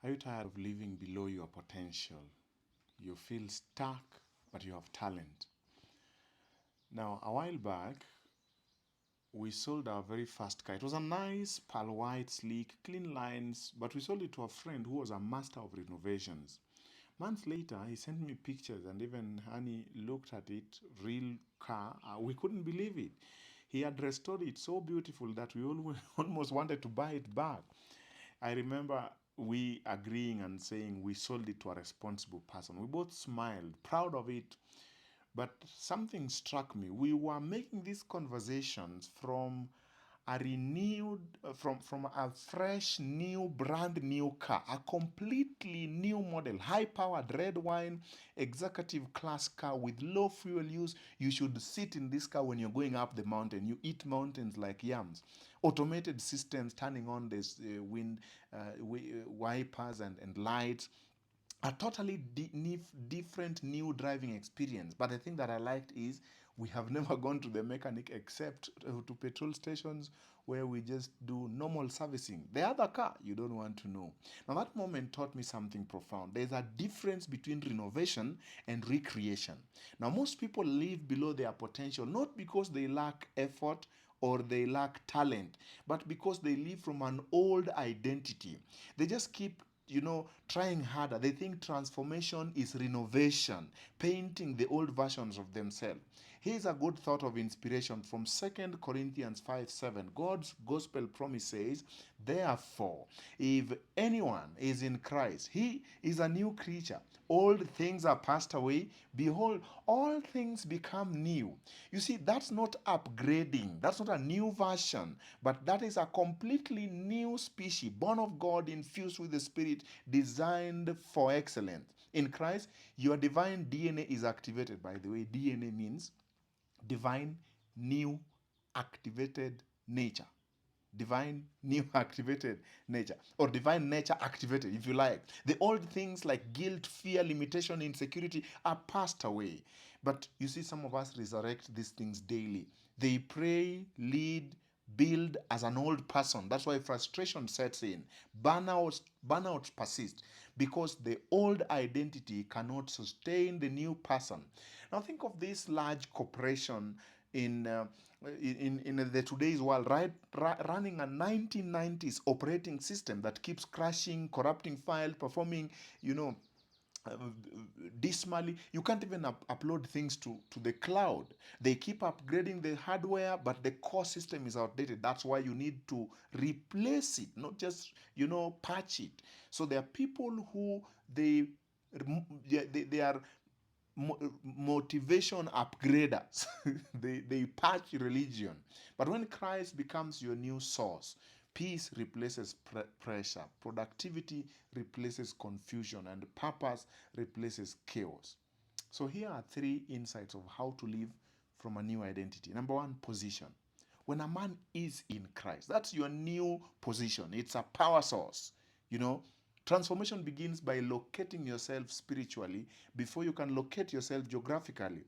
Are you tired of living below your potential? You feel stuck, but you have talent. Now, a while back, we sold our very first car. It was a nice, pearl white, sleek, clean lines, but we sold it to a friend who was a master of renovations. Months later, he sent me pictures, and even Honey looked at it, real car. We couldn't believe it. He had restored it so beautiful that we almost wanted to buy it back. I remember we agreeing and saying we sold it to a responsible person. We both smiled, proud of it. But something struck me. We were making these conversations from a renewed, from a fresh, new, brand new car, a completely new model, high powered red wine, executive class car with low fuel use. You should sit in this car when you're going up the mountain. You eat mountains like yams. Automated systems turning on this wind wipers and lights, a totally different new driving experience. But the thing that I liked is we have never gone to the mechanic except to petrol stations where we just do normal servicing. The other car, you don't want to know. Now, that moment taught me something profound. There's a difference between renovation and recreation. Now, most people live below their potential not because they lack effort or they lack talent, but because they live from an old identity. They just keep trying harder. They think transformation is renovation, painting the old versions of themselves. Here's a good thought of inspiration from 2 Corinthians 5:7. God's gospel promise says, therefore, if anyone is in Christ, he is a new creature. Old things are passed away. Behold, all things become new. You see, that's not upgrading. That's not a new version, but that is a completely new species, born of God, infused with the Spirit, designed for excellence. In Christ, your divine DNA is activated. By the way, DNA means divine new activated nature. Divine new activated nature, or divine nature activated, if you like. The old things like guilt, fear, limitation, insecurity are passed away. But you see, some of us resurrect these things daily. They pray, lead, build as an old person. That's why frustration sets in. Burnout persists because the old identity cannot sustain the new person. Now think of this large corporation in the today's world, right, running a 1990s operating system that keeps crashing, corrupting files, performing, uh, dismally. You can't even upload things to the cloud. They keep upgrading the hardware, but the core system is outdated. That's why you need to replace it, not just patch it. So there are people who they are motivation upgraders. They patch religion. But when Christ becomes your new source, peace replaces pressure, productivity replaces confusion, and purpose replaces chaos. So here are 3 insights of how to live from a new identity. Number one, position. When a man is in Christ, that's your new position. It's a power source. You know, transformation begins by locating yourself spiritually before you can locate yourself geographically.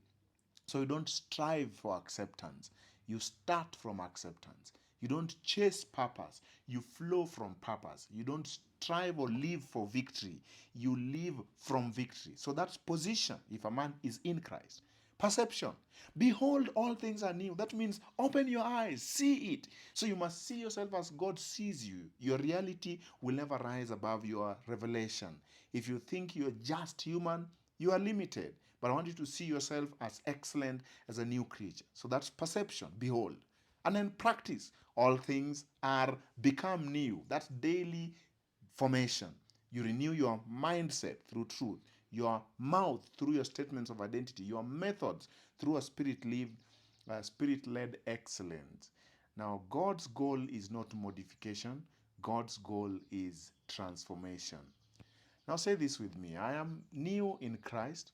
So you don't strive for acceptance. You start from acceptance. You don't chase purpose. You flow from purpose. You don't strive or live for victory. You live from victory. So that's position if a man is in Christ. Perception. Behold, all things are new. That means open your eyes, see it. So you must see yourself as God sees you. Your reality will never rise above your revelation. If you think you're just human, you are limited. But I want you to see yourself as excellent, as a new creature. So that's perception. Behold. And then practice. All things are become new. That's daily formation. You renew your mindset through truth, your mouth through your statements of identity, your methods through a spirit-led excellence. Now, God's goal is not modification. God's goal is transformation. Now, say this with me. I am new in Christ.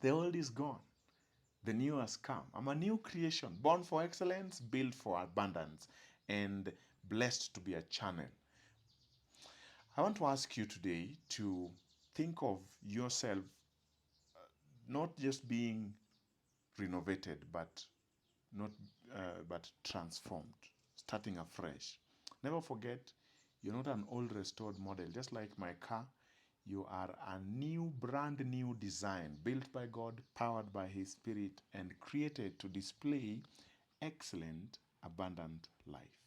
The old is gone. The new has come. I'm a new creation, born for excellence, built for abundance, and blessed to be a channel. I want to ask you today to think of yourself not just being renovated, but transformed, starting afresh. Never forget, You're not an old restored model. Just like my car, you are a new, brand new design built by God, powered by His Spirit, and created to display excellent, abundant life.